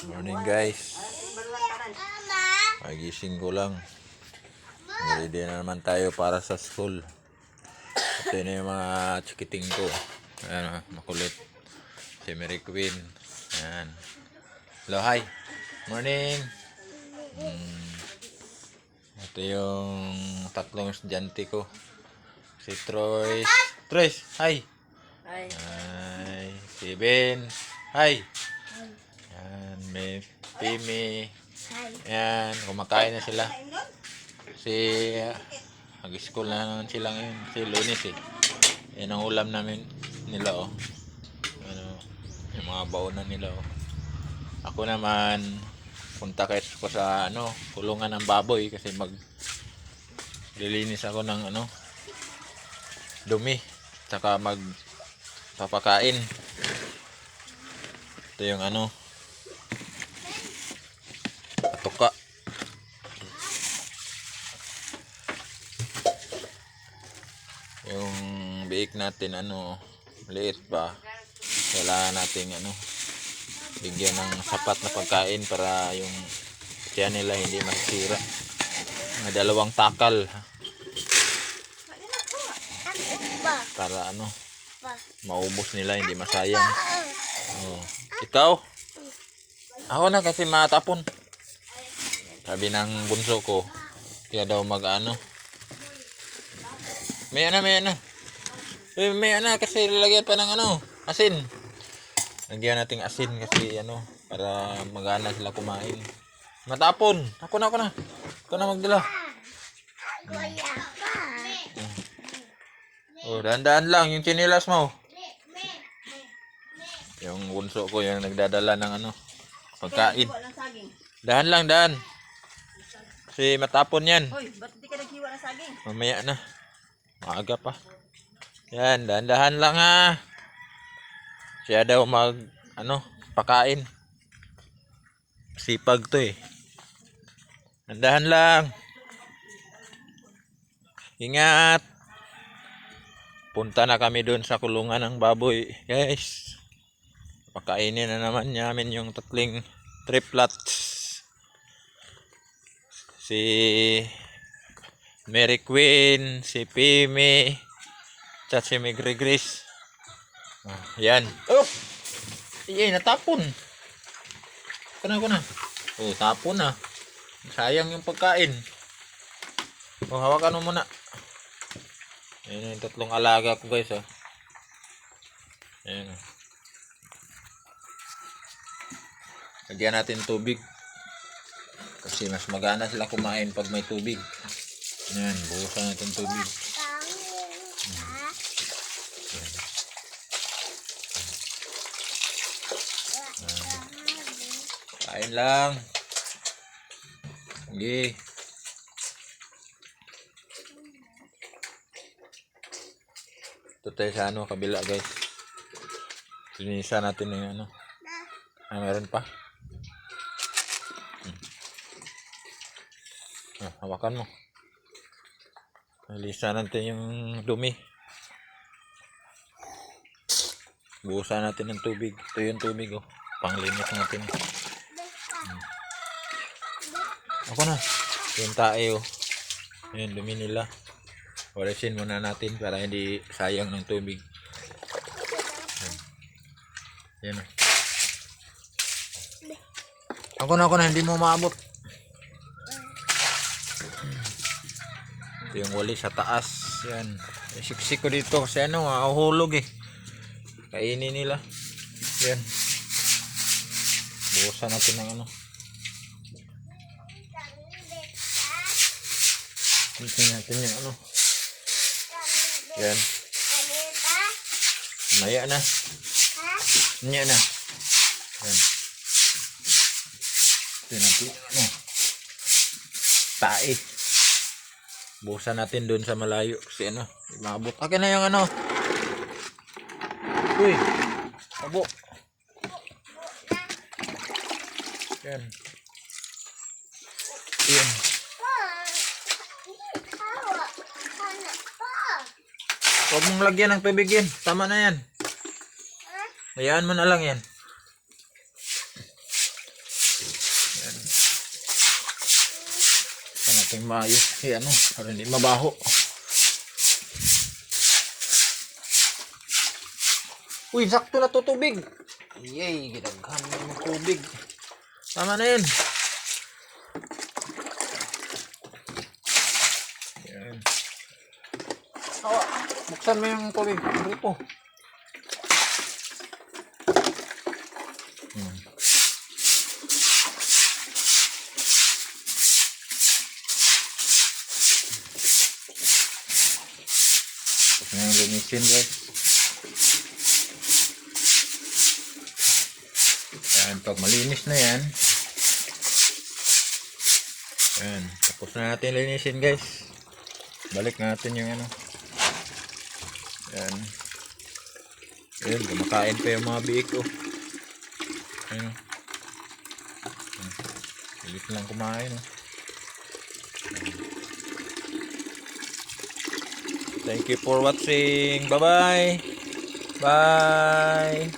Morning guys. Magising ko lang. Ready na naman tayo para sa school. Ito na yung mga chikiting ko. Ayan, makulit. Si Mary Queen. Ayan. Hello, hi. Morning. Ito yung tatlong estudyante ko. Si Troy. Troy, hi. Ay. Hi. Si Ben. Hi. Ayan, may Pimi. Ayan, kumakain na sila. Si mag-school na naman sila ngayon. Si Lunes eh. Yan ang ulam namin nila oh. Ano, yung mga baonan nila oh. Ako naman punta ko sa ano, kulungan ng baboy kasi lilinis ako ng ano, dumi. Saka papakain. Ito yung ano, patuka. Yung biik natin ano, liit pa. Kailangan natin ano, bigyan ng sapat na pagkain para yung tiyan nila hindi masira. May 2 takal para ano, maubos nila, hindi masayang. Oh. Ikaw? Ako na kasi matapon. Sabi ng bunso ko, kaya daw mag-ano. May ana kasi lalagyan pa ng ano, asin. Lagyan nating asin kasi ano, para magana sila kumain. Matapon. Ako na. Ikaw na magdala. Oh, dahan-dahan lang yung chinilas mo. Yung bunso ko yung nagdadala ng ano, pagkain. Dahan lang, dahan. Kasi matapon yan. Hoy, ba't di ka naghiwa ng saging? Mamaya na. Maaga pa. Yan, dahan-dahan lang ha. Siya daw pakain. Sipag to eh. Dahan lang. Ingat. Punta na kami doon sa kulungan ng baboy, guys. Pakainin na naman namin yung triplets. Si Mary Queen, si Pimi, at si Migre Grace. Yan. Oh! Iyay, natapon. Kuna. Oh, tapon na. Sayang yung pagkain. Oh, hawakan mo muna. Ayan yung 3 alaga ko guys oh. Ayan. Lagyan natin tubig. Kasi mas magana sila kumain pag may tubig. Ayan, buhusan natin tubig. Kain lang. Sige. Ito tayo sa ano, kabila guys. Linisan natin yung ano. Meron pa. Hawakan mo. Linisan natin yung dumi. Buhusan natin ng tubig. Ito yung tubig oh. Panglinis natin. Ako na. Yung tae oh. Ayan, dumi nila. Walisin muna natin para hindi sayang ng tubig. Yan. Ako na, hindi mo maabot. Ito yung wali sa taas. Yan. Siksik ko dito kasi ano, mahuhulog eh. Kainin nila. Yan. Buhusan natin ng ano. Tingnan natin yung ano. Yan. Maya na. Maya na. Yan. Ito natin ano. Tae. Buhusan natin dun sa malayo. Kasi ano. Maabot. Akin na yung ano. Uy. Abo. Yan. Yan. Huwag mong lagyan ng tubig yan. Tama na yan. Hayaan mo na lang yan. natin maayos. Ano, para hindi mabaho. Uy, sakto na to tubig. Yay, ginaghan mo ng tubig. Tama na yun. Yan. Buksan mo yung tubig. Gripo. Ngayon linisin guys. Yan, pag malinis na yan. Yan, tapos na natin linisin guys. Balik natin yung ano. Yan. Yan, kumakain pa yung mga biik ko. Ayun. Pilit lang kumain. Thank you for watching. Bye-bye. Bye.